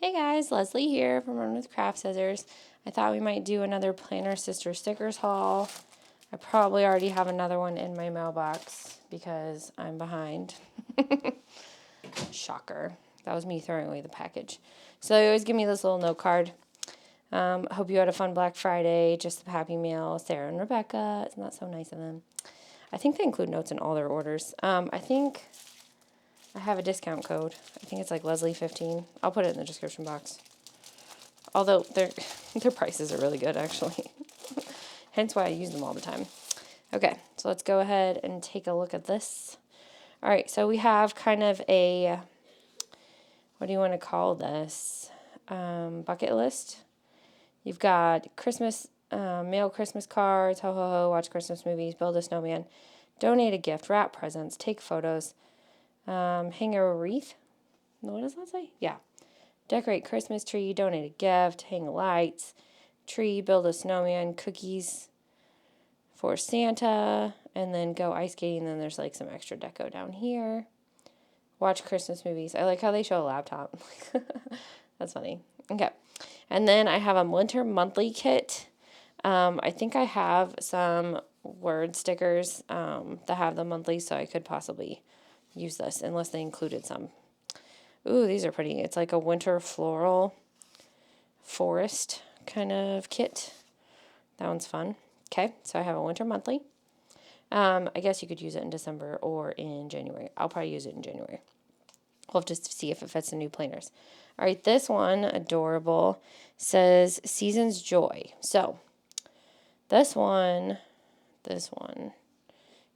Hey guys, Leslie here from Runwithcraftscissors. I thought we might do another Planner Sister Stickers haul. I probably already have another one in my mailbox because I'm behind. Shocker. That was me throwing away the package. So they always give me this little note card. Hope you had a fun Black Friday. Just the Happy Meal, Sarah and Rebecca. It's not so nice of them. I think they include notes in all their orders. I think I have a discount code. I think it's like Leslie15. I'll put it in the description box. Although their prices are really good, actually. Hence why I use them all the time. Okay, so let's go ahead and take a look at this. All right, so we have kind of a, what do you want to call this? Bucket list. You've got Christmas, mail Christmas cards, ho ho ho, watch Christmas movies, build a snowman, donate a gift, wrap presents, take photos, hang a wreath. What does that say? Yeah. Decorate Christmas tree, donate a gift, hang lights, tree, build a snowman, cookies for Santa, and then go ice skating. And then there's like some extra deco down here. Watch Christmas movies. I like how they show a laptop. That's funny. Okay. And then I have a winter monthly kit. I think I have some word stickers that have the monthly, so I could possibly use this unless they included some. Ooh, these are pretty. It's like a winter floral forest kind of kit. That one's fun. Okay, so I have a winter monthly. I guess you could use it in December or in January. I'll probably use it in January. We'll have to see if it fits the new planners. All right, this one, adorable, says Season's Joy. So this one,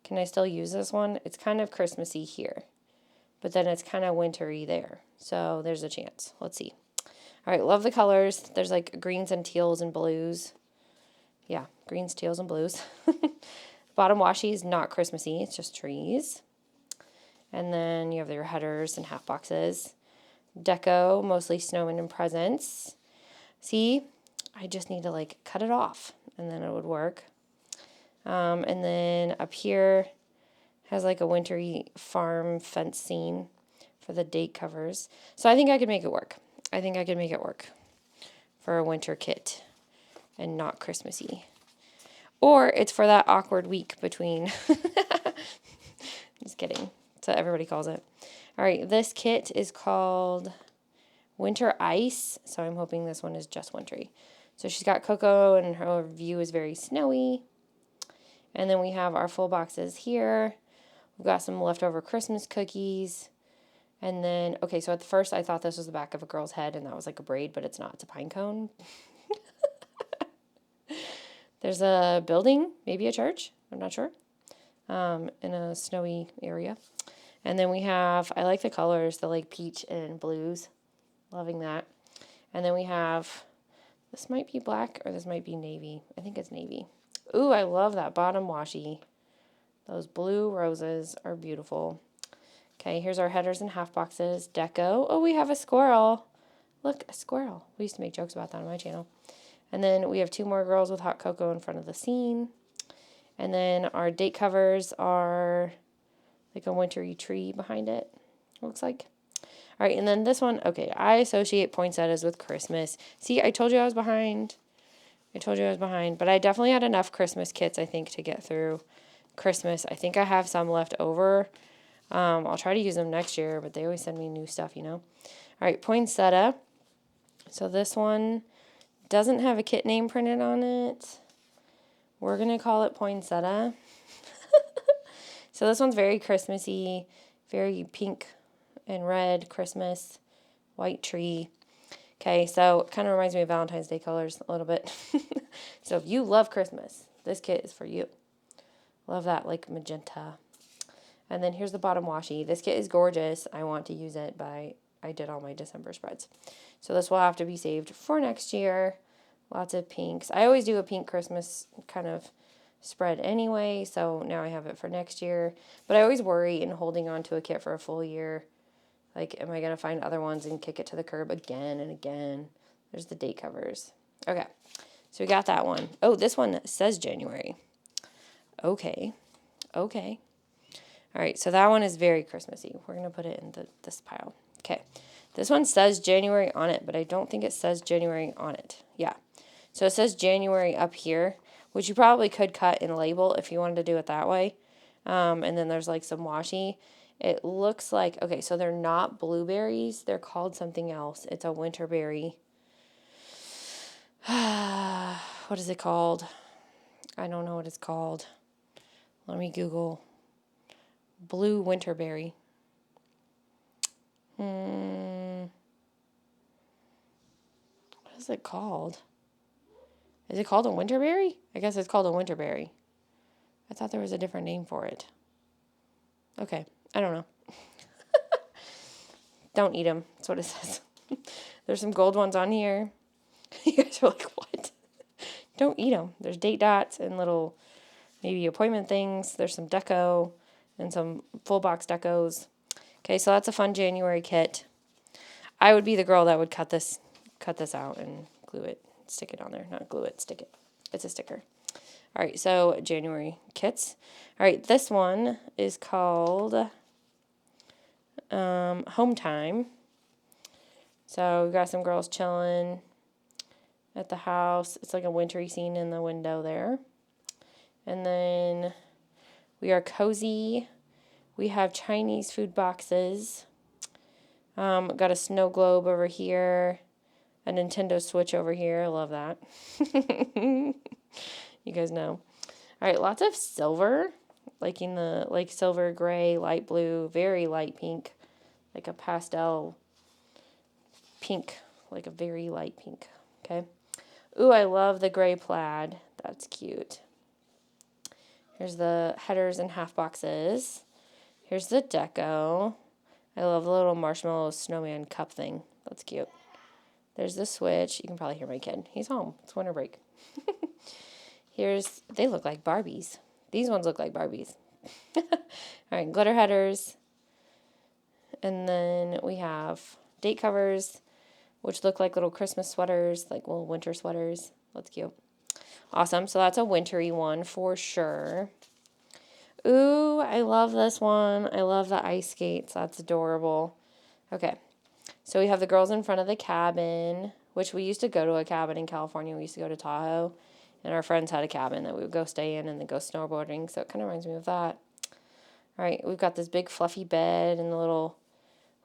can I still use this one? It's kind of Christmassy here, but then it's kind of wintry there. So there's a chance. Let's see. All right, love the colors. There's like greens and teals and blues. Yeah, greens, teals, and blues. Bottom washi is not Christmassy. It's just trees. And then you have your headers and half boxes. Deco, mostly snowmen and presents. See, I just need to like cut it off and then it would work. And then up here has like a wintry farm fence scene for the date covers. So I think I could make it work. I think I could make it work for a winter kit and not Christmassy. Or it's for that awkward week between. Just kidding. So everybody calls it. All right, this kit is called Winter Ice. So I'm hoping this one is just wintry. So she's got Coco and her view is very snowy. And then we have our full boxes here. We've got some leftover Christmas cookies. And then, okay, so at first I thought this was the back of a girl's head and that was like a braid, but it's not. It's a pine cone. There's a building, maybe a church. I'm not sure. In a snowy area. And then we have, I like the colors, the like peach and blues. Loving that. And then we have, this might be black or this might be navy. I think it's navy. Ooh, I love that bottom washi. Those blue roses are beautiful. Okay, here's our headers and half boxes. Deco. Oh, we have a squirrel. Look, a squirrel. We used to make jokes about that on my channel. And then we have two more girls with hot cocoa in front of the scene. And then our date covers are like a wintry tree behind it, looks like. All right, and then this one, okay, I associate poinsettias with Christmas. See, I told you I was behind. But I definitely had enough Christmas kits, I think, to get through Christmas. I think I have some left over. I'll try to use them next year, but they always send me new stuff, you know. All right, poinsettia. So this one doesn't have a kit name printed on it. We're going to call it poinsettia. So this one's very Christmassy, very pink and red Christmas, white tree. Okay, so it kind of reminds me of Valentine's Day colors a little bit. So if you love Christmas, this kit is for you. Love that, like magenta. And then here's the bottom washi. This kit is gorgeous. I want to use it, but I did all my December spreads. So this will have to be saved for next year. Lots of pinks. I always do a pink Christmas kind of spread anyway, so now I have it for next year. But I always worry in holding on to a kit for a full year. Like, am I going to find other ones and kick it to the curb again and again? There's the date covers. Okay, so we got that one. Oh, this one says January. Okay. All right, so that one is very Christmassy. We're going to put it in this pile. Okay, This one says January on it, but I don't think it says January on it. Yeah. So it says January up here, which you probably could cut and label if you wanted to do it that way. And then there's like some washi. It looks like, okay, so they're not blueberries. They're called something else. It's a winterberry. What is it called? I don't know what it's called. Let me Google. Blue winterberry. What is it called? Is it called a winterberry? I guess it's called a winterberry. I thought there was a different name for it. Okay, I don't know. Don't eat them. That's what it says. There's some gold ones on here. You guys are like, what? Don't eat them. There's date dots and little maybe appointment things. There's some deco and some full box decos. Okay, so that's a fun January kit. I would be the girl that would cut this out and glue it, stick it on there. Not glue it, stick it. It's a sticker. All right, so January kits. All right, this one is called Home Time. So we've got some girls chilling at the house. It's like a wintry scene in the window there. And then we are cozy. We have Chinese food boxes. Got a snow globe over here. A Nintendo Switch over here. I love that. You guys know. All right, lots of silver. Liking the silver, gray, light blue, very light pink. Like a pastel pink. Like a very light pink. Okay. Ooh, I love the gray plaid. That's cute. Here's the headers and half boxes. Here's the deco. I love the little marshmallow snowman cup thing. That's cute. There's the Switch. You can probably hear my kid. He's home. It's winter break. They look like Barbies. These ones look like Barbies. All right, glitter headers. And then we have date covers, which look like little Christmas sweaters, like little winter sweaters. That's cute. Awesome. So that's a wintry one for sure. Ooh, I love this one. I love the ice skates. That's adorable. Okay. So we have the girls in front of the cabin, which we used to go to a cabin in California. We used to go to Tahoe, and our friends had a cabin that we would go stay in and then go snowboarding. So it kind of reminds me of that. All right, we've got this big fluffy bed and the little,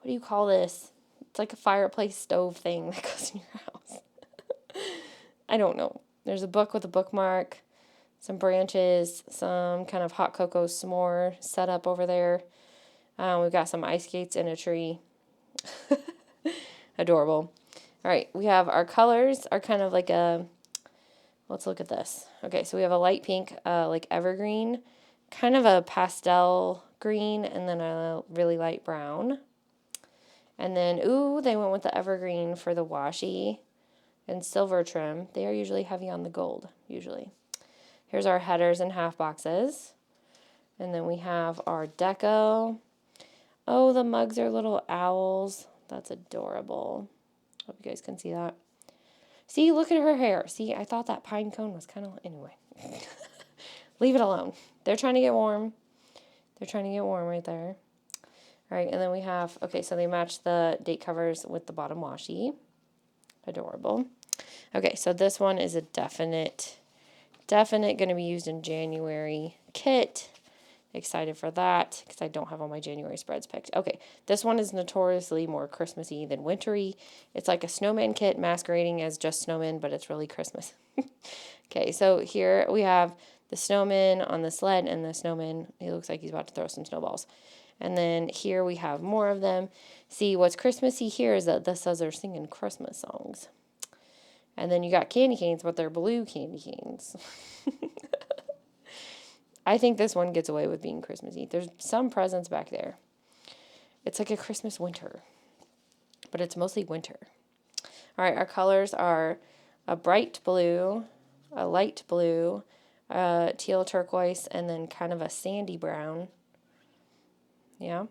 what do you call this? It's like a fireplace stove thing that goes in your house. I don't know. There's a book with a bookmark, some branches, some kind of hot cocoa s'more setup over there. We've got some ice skates in a tree. Adorable. All right, we have our colors are kind of like a, let's look at this. Okay, so we have a light pink, like evergreen, kind of a pastel green, and then a really light brown. And then, ooh, they went with the evergreen for the washi and silver trim. They are usually heavy on the gold, usually. Here's our headers and half boxes. And then we have our deco. Oh, the mugs are little owls. That's adorable. Hope you guys can see that. See, look at her hair. See, I thought that pine cone was kind of, anyway. Leave it alone. They're trying to get warm. They're trying to get warm right there. All right, and then we have, okay, so they match the date covers with the bottom washi. Adorable. Okay, so this one is a definite going to be used in January kit. Excited for that because I don't have all my January spreads picked. Okay, this one is notoriously more Christmassy than wintry. It's like a snowman kit masquerading as just snowman, but it's really Christmas. Okay, so here we have the snowman on the sled and the snowman. He looks like he's about to throw some snowballs. And then here we have more of them. See, what's Christmassy here is that this says they're singing Christmas songs. And then you got candy canes, but they're blue candy canes. I think this one gets away with being Christmassy. There's some presents back there. It's like a Christmas winter, but it's mostly winter. All right, our colors are a bright blue, a light blue, teal turquoise, and then kind of a sandy brown. Yeah.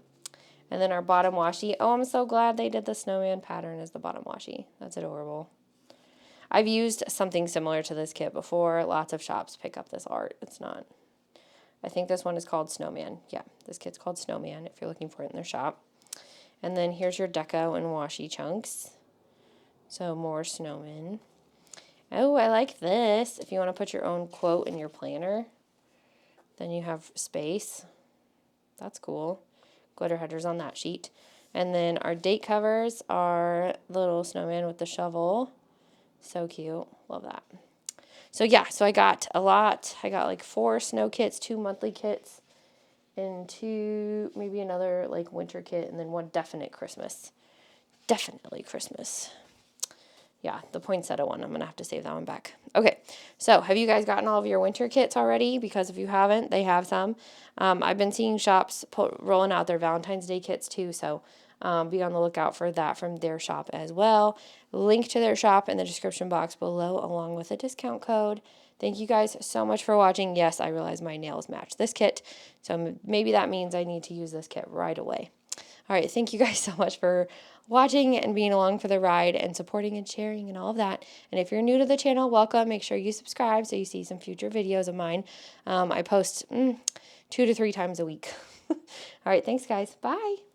And then our bottom washi. Oh, I'm so glad they did the snowman pattern as the bottom washi. That's adorable. I've used something similar to this kit before. Lots of shops pick up this art. It's not. I think this one is called Snowman. Yeah, this kit's called Snowman if you're looking for it in their shop. And then here's your deco and washi chunks. So more snowmen. Oh, I like this. If you want to put your own quote in your planner, then you have space. That's cool. Glitter headers on that sheet. And then our date covers are little snowman with the shovel. So cute. Love that. So yeah, so I got a lot. I got like 4 snow kits, 2 monthly kits, and 2, maybe another like winter kit, and then 1 definite Christmas. Definitely Christmas. Yeah, the poinsettia one. I'm going to have to save that one back. Okay, so have you guys gotten all of your winter kits already? Because if you haven't, they have some. I've been seeing shops rolling out their Valentine's Day kits too, so be on the lookout for that from their shop as well. Link to their shop in the description box below, along with a discount code. Thank you guys so much for watching. Yes, I realize my nails match this kit, so maybe that means I need to use this kit right away. All right, thank you guys so much for watching and being along for the ride and supporting and sharing and all of that. And if you're new to the channel, welcome. Make sure you subscribe so you see some future videos of mine. I post 2 to 3 times a week. All right, thanks guys. Bye.